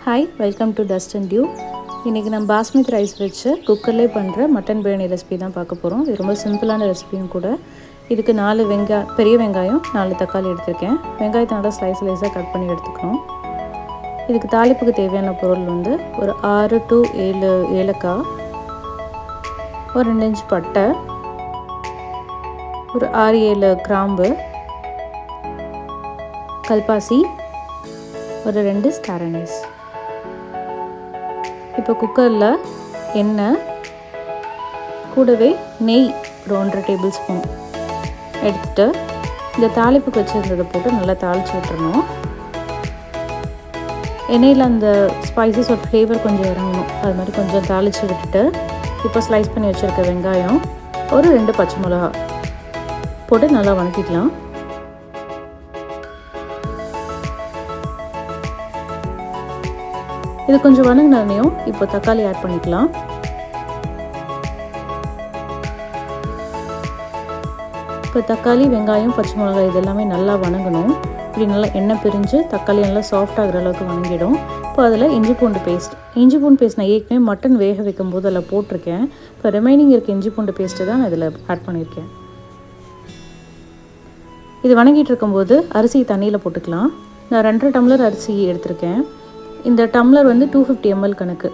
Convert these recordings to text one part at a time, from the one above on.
Hi, welcome to dust and dew. இன்றைக்கி நம்ம basmati rice வச்சு குக்கர்லேயே பண்ணுற மட்டன் பிரியாணி ரெசிபி தான் பார்க்க போகிறோம். இது ரொம்ப சிம்பிளான ரெசிபியும் கூட. இதுக்கு 4 பெரிய வெங்காயம் 4 தக்காளி எடுத்திருக்கேன். வெங்காயத்தை நல்லா ஸ்லைஸாக கட் பண்ணி எடுத்துக்கணும். இதுக்கு தாளிப்புக்கு தேவையான பொருள் வந்து ஒரு 6 to 7 ஏலக்காய், ஒரு 2 இன்ச் பட்டை, ஒரு 6-7 கிராம்பு, கல்பாசி, ஒரு 2 ஸ்டார் அனீஸ். இப்போ குக்கரில் எண்ணெய் கூடவே நெய் ஒரு 1.5 டேபிள் ஸ்பூன் எடுத்துகிட்டு இந்த தாளிப்புக்கு வச்சுருந்ததை போட்டு நல்லா தாளித்து விட்டுறணும். எண்ணெயில் அந்த ஸ்பைசஸோட ஃப்ளேவர் கொஞ்சம் இறங்கணும். அது மாதிரி கொஞ்சம் தாளித்து விட்டுட்டு இப்போ ஸ்லைஸ் பண்ணி வச்சுருக்க வெங்காயம், ஒரு 2 பச்சை மிளகா போட்டு நல்லா வதக்கிக்கலாம். இது கொஞ்சம் வதங்கினதையும் இப்போ தக்காளி ஆட் பண்ணிக்கலாம். இப்போ தக்காளி, வெங்காயம், பச்சை மிளகாய் இது எல்லாமே நல்லா வதங்கணும். இப்படி நல்லா எண்ணெய் பிரிஞ்சு தக்காளி நல்லா சாஃப்ட் ஆகிற அளவுக்கு வதங்கிடும். இப்போ அதில் இஞ்சி பூண்டு பேஸ்ட் நான் ஏற்கனவே மட்டன் வேக வைக்கும் போது அதில் போட்டிருக்கேன். இப்போ ரிமைனிங் இருக்க இஞ்சி பூண்டு பேஸ்ட்டு தான் நான் இதில் ஆட் பண்ணியிருக்கேன். இது வதங்கிட்டு இருக்கும்போது அரிசி தண்ணியில் போட்டுக்கலாம். நான் 2.5 டம்ளர் அரிசி எடுத்திருக்கேன். இந்த டம்ளர் வந்து 250 ml கணக்கு.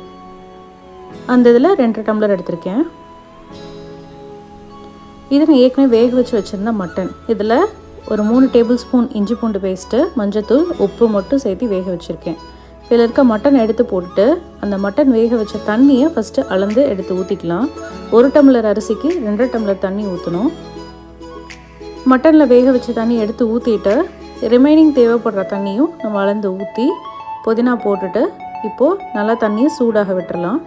அந்த இதில் 2 டம்ளர் எடுத்திருக்கேன். இது நான் ஏற்கனவே வேக வச்சு வச்சுருந்த மட்டன். இதில் ஒரு 3 டேபிள் ஸ்பூன் இஞ்சி பூண்டு பேஸ்ட்டு, மஞ்சத்தூள், உப்பு மட்டும் சேர்த்து வேக வச்சுருக்கேன். இதில் இருக்க மட்டன் எடுத்து போட்டுட்டு அந்த மட்டன் வேக வச்ச தண்ணியை ஃபஸ்ட்டு அளந்து எடுத்து ஊற்றிக்கலாம். 1 டம்ளர் அரிசிக்கு 2 டம்ளர் தண்ணி ஊற்றணும். மட்டனில் வேக வச்ச தண்ணி எடுத்து ஊற்றிட்டு ரிமைனிங் தேவைப்படுற தண்ணியும் நம்ம அளந்து ஊற்றி புதினா போட்டுட்டு இப்போது நல்லா தண்ணியை சூடாக விட்டுறலாம்.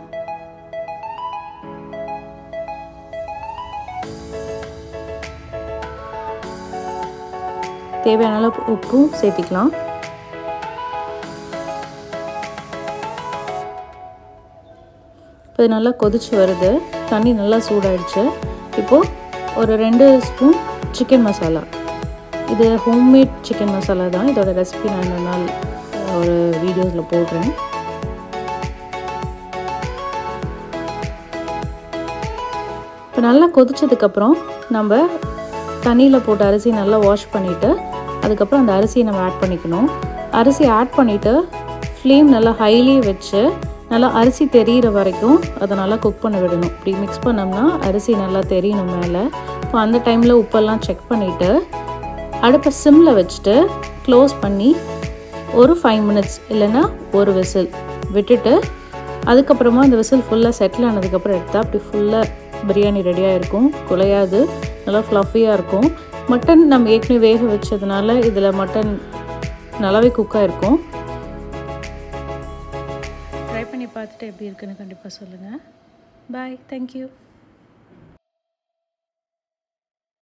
தேவையான அளவு உப்பும் சேர்த்திக்கலாம். இப்போ இது நல்லா கொதிச்சு வருது. தண்ணி நல்லா சூடாயிடுச்சு. இப்போது ஒரு 2 ஸ்பூன் சிக்கன் மசாலா. இது ஹோம்மேட் சிக்கன் மசாலா தான். இதோட ரெசிபி நான் இன்னொரு நாள் ஒரு வீடியோஸில் போடுறேன். இப்போ நல்லா கொதிச்சதுக்கப்புறம் நம்ம தண்ணியில் போட்டு அரிசி நல்லா வாஷ் பண்ணிவிட்டு அதுக்கப்புறம் அந்த அரிசியை நம்ம ஆட் பண்ணிக்கணும். அரிசி ஆட் பண்ணிவிட்டு ஃப்ளேம் நல்லா ஹைலியே வச்சு நல்லா அரிசி தெரிகிற வரைக்கும் அதை நல்லா குக் பண்ண விடணும். இப்படி மிக்ஸ் பண்ணோம்னா அரிசி நல்லா தெரியணும் மேலே. இப்போ அந்த டைமில் உப்பெல்லாம் செக் பண்ணிவிட்டு அடுப்பை சிம்மில் வச்சுட்டு க்ளோஸ் பண்ணி ஒரு 5 மினிட்ஸ் இல்லைன்னா ஒரு விசில் விட்டுட்டு அதுக்கப்புறமா அந்த விசில் ஃபுல்லாக செட்டில் ஆனதுக்கப்புறம் எடுத்தால் அப்படி ஃபுல்லாக பிரியாணி ரெடியாக இருக்கும். குலையாது, நல்லா ஃப்ளஃபியாக இருக்கும். மட்டன் நம்ம ஏற்கனவே வேக வச்சதுனால இதில் மட்டன் நல்லாவே குக்காக இருக்கும். ட்ரை பண்ணி பார்த்துட்டு எப்படி இருக்குன்னு கண்டிப்பாக சொல்லுங்கள். பாய், தேங்க்யூ.